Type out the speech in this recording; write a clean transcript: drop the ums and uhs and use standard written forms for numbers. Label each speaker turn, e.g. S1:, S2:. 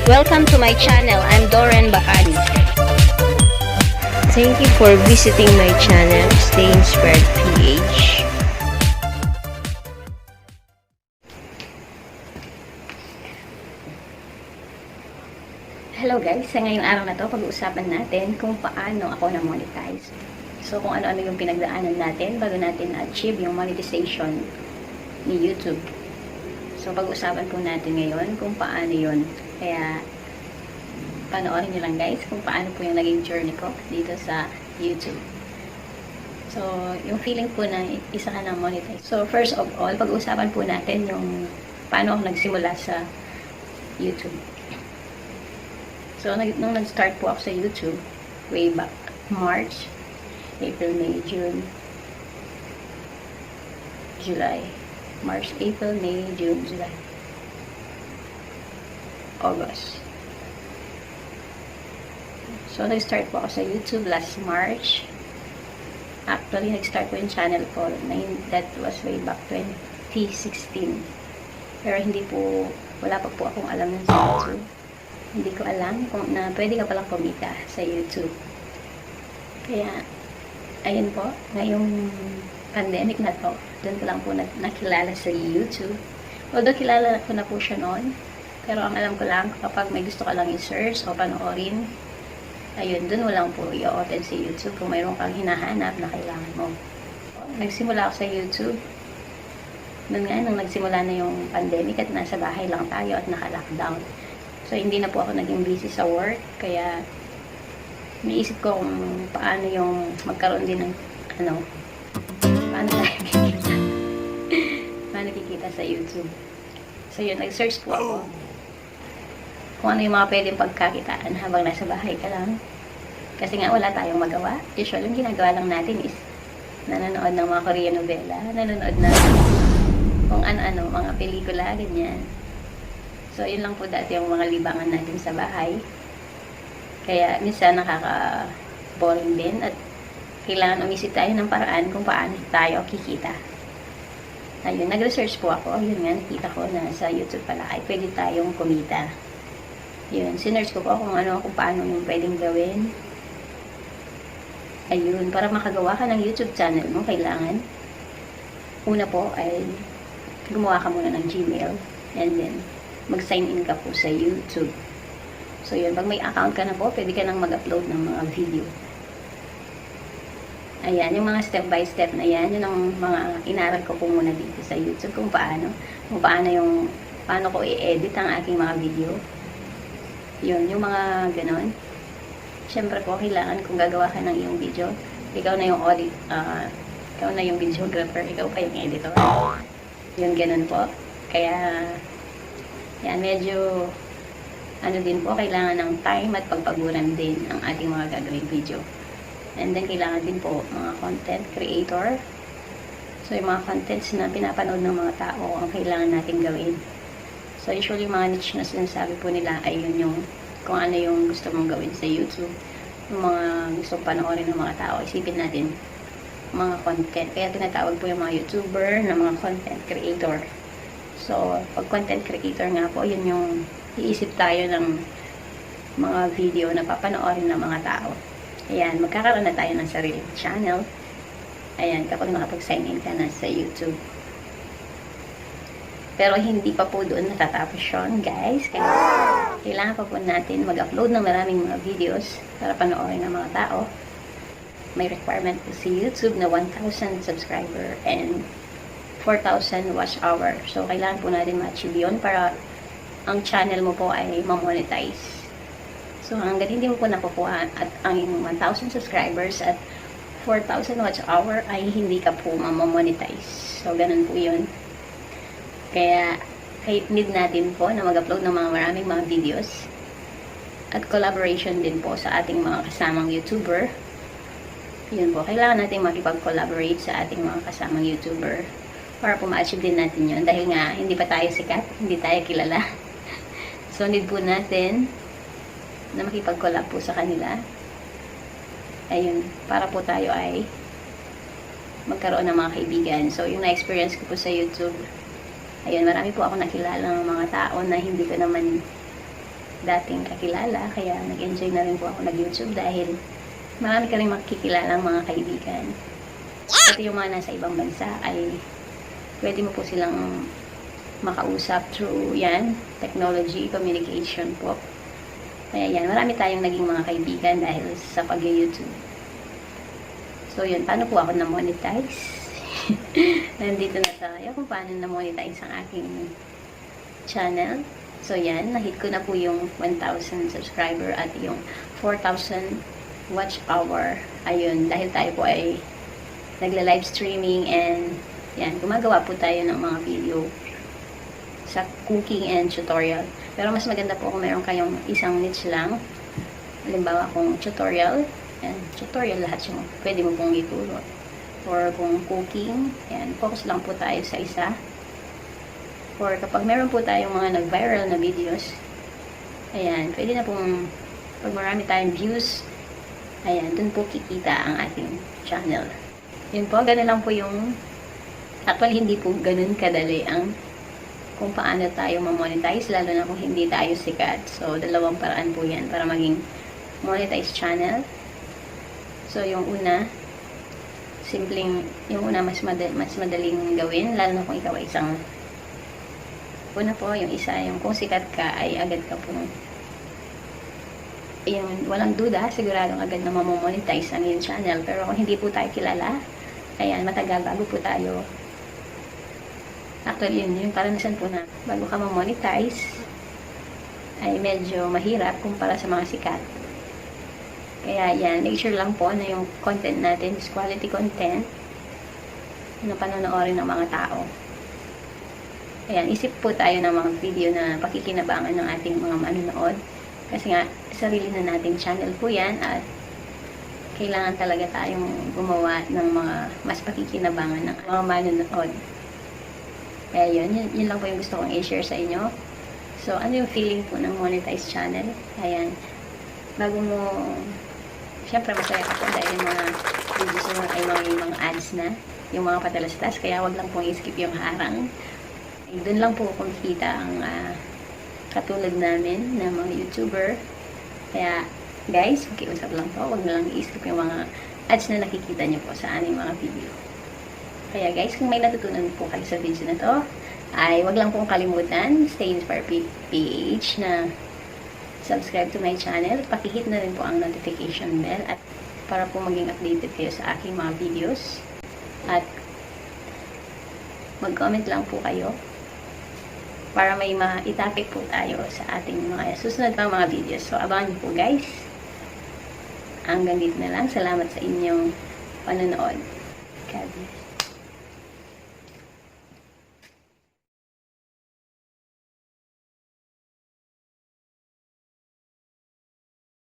S1: Welcome to my channel. I'm Doren Bakani. Thank you for visiting my channel, Stay Inspired PH. Hello guys, sa ngayong araw na to, pag-uusapan natin kung paano ako na-monetize. So kung ano-ano yung pinagdaanan natin bago natin na-achieve yung monetization ni YouTube. So pag-uusapan po natin ngayon kung paano yun. Kaya panoorin nyo lang guys kung paano po yung naging journey ko dito sa YouTube. So yung feeling po na isa ka na monetize. So first of all, pag-uusapan po natin yung paano ako nagsimula sa YouTube. So nung nag-start po ako sa YouTube way back March, April, May, June, July. March, April, May, June, July, August. So, nag-start po ako sa YouTube last March. Actually, nag-start po yung channel ko. That was way back 2016. Pero hindi po, wala pa po akong alam nun sa YouTube. Hindi ko alam kung na pwede ka palang kumita sa YouTube. Kaya, ayun po, ngayong pandemic na to, doon ko lang po nakilala sa YouTube. Although kilala ko na po siya noon, pero ang alam ko lang, kapag may gusto ka lang i-search o panoorin, ayun, doon mo lang po i-open sa YouTube kung mayroon kang hinahanap na kailangan mo. Nagsimula ako sa YouTube. Noon nga, nung nagsimula na yung pandemic at nasa bahay lang tayo at naka-lockdown. So, hindi na po ako naging busy sa work, kaya naisip ko kung paano yung magkaroon din ng, paano tayo kikita. Paano kikita sa YouTube. So, yun, nag-search po ako kung ano yung mga pwedeng pagkakitaan habang nasa bahay ka lang. Kasi nga, wala tayong magawa. Usually, yung ginagawa lang natin is nanonood ng mga Korean novela, nanonood na kung ano-ano, mga pelikula, ganyan. So, yun lang po dati yung mga libangan natin sa bahay. Kaya, minsan nakaka-boring din at kailangan umisip tayo ng paraan kung paano tayo kikita. Ayun, nag-research po ako. Yun nga, nakita ko na sa YouTube pala ay pwede tayong kumita. Yun, sinearch ko po kung paano yung pwedeng gawin. Ayun, para makagawa ka ng YouTube channel mo, kailangan una po ay gumawa ka muna ng Gmail and then mag-sign in ka po sa YouTube. So yun, pag may account ka na po, pwede ka nang mag-upload ng mga video. Ayan, yung mga step by step na yan, yun ang mga inaral ko po muna dito sa YouTube kung paano ko i-edit ang aking mga video. Yun, yung mga ganon. Siyempre po, kailangan kung gagawa ka ng iyong video, ikaw na yung ikaw na yung videographer, ikaw pa yung editor. Yun, ganon po. Kaya, yan, medyo, din po, kailangan ng time at pagpaguran din ang ating mga gagawing video. And then, kailangan din po mga content creator. So, yung mga contents na pinapanood ng mga tao ang kailangan natin gawin. So, usually, mga niche na sinasabi po nila ay yun yung kung ano yung gusto mong gawin sa YouTube. Yung mga gusto panoorin ng mga tao, isipin natin mga content. Kaya tinatawag po yung mga YouTuber na mga content creator. So, pag content creator nga po, yun yung iisip tayo ng mga video na papanoorin ng mga tao. Ayan, magkakaroon na tayo ng sariling channel. Ayan, kapag nakapag-sign in ka na sa YouTube. Pero hindi pa po doon natatapos yun, guys. Kaya kailangan pa po natin mag-upload ng maraming mga videos para panoorin ng mga tao. May requirement po si YouTube na 1,000 subscriber and 4,000 watch hour. So, kailangan po natin ma-achieve yun para ang channel mo po ay ma-monetize. So, hanggang hindi mo po nakukuha at ang 1,000 subscribers at 4,000 watch hour ay hindi ka po ma-monetize. So, ganun po yun. Kaya, need natin po na mag-upload ng maraming mga videos at collaboration din po sa ating mga kasamang YouTuber. Yun po, kailangan natin makipag-collaborate sa ating mga kasamang YouTuber para po ma-achieve din natin yun. Dahil nga, hindi pa tayo sikat, hindi tayo kilala. So, need po natin na makipag-collab po sa kanila. Ayun, para po tayo ay magkaroon ng mga kaibigan. So, yung na-experience ko po sa YouTube, ayun, marami po ako nakilala ng mga tao na hindi ko naman dating kakilala, kaya nag-enjoy na rin po ako nag-YouTube dahil marami ka rin makikilala mga kaibigan. Pati yung mga nasa ibang bansa ay pwede mo po silang makausap through yan, technology, communication po. Kaya yan, marami tayong naging mga kaibigan dahil sa pag-YouTube. So yun, paano po ako na-monetize? Nandito na tayo kung paano na-monetize ang aking channel. So yan, na-hit ko na po yung 1,000 subscriber at yung 4,000 watch hour. Ayun, dahil tayo po ay nagla-live streaming and yan, gumagawa po tayo ng mga video sa cooking and tutorial. Pero mas maganda po kung meron kayong isang niche lang. Halimbawa kung tutorial, yan, tutorial lahat yung pwede mo pong ituro. Or kung cooking, yan, focus lang po tayo sa isa. Or kapag meron po tayong mga nag-viral na videos, ayan, pwede na pong, pag marami tayong views, ayan, dun po kikita ang ating channel. Yun po, ganun lang po yung, actually hindi po ganun kadali ang kung paano tayo ma-monetize, lalo na kung hindi tayo sikat. So, dalawang paraan po yan para maging monetized channel. So, yung una, yung una mas madaling gawin, lalo na kung ikaw ay isang, una po, yung isa, yung kung sikat ka, ay agad ka po, yung walang duda, siguradong agad na mamonetize ang iyong channel. Pero kung hindi po tayo kilala, ayan, matagal bago po tayo, actually yun, yung karanasan po na bago ka mamonetize, ay medyo mahirap kumpara sa mga sikat. Kaya yan, make sure lang po na yung content natin is quality content na panonoodin ng mga tao. Ayan, isip po tayo ng mga video na pakikinabangan ng ating mga manonood. Kasi nga, sarili na nating channel po yan at kailangan talaga tayong gumawa ng mga mas pakikinabangan ng mga manonood. Kaya yun lang po yung gusto kong i-share sa inyo. So, ano yung feeling po ng monetized channel? Ayan, bago mo, syempre masaya ako dahil yung mga videos mo ay mga ads na, yung mga patalastas, kaya wag lang pong i-skip yung harang. Doon lang po kumikita ang katulad namin na mga YouTuber. Kaya guys, makiusap lang po, wag na lang i-skip yung mga ads na nakikita nyo po sa aming mga video. Kaya guys, kung may natutunan po kayo sa video na to, ay wag lang pong kalimutan, stay inspired PH na subscribe to my channel. Pakihit na rin po ang notification bell at para po maging updated kayo sa aking mga videos. At mag-comment lang po kayo para may ma-topic po tayo sa ating mga susunod pang mga videos. So, abangan niyo po guys. Hanggang dito na lang. Salamat sa inyong panonood.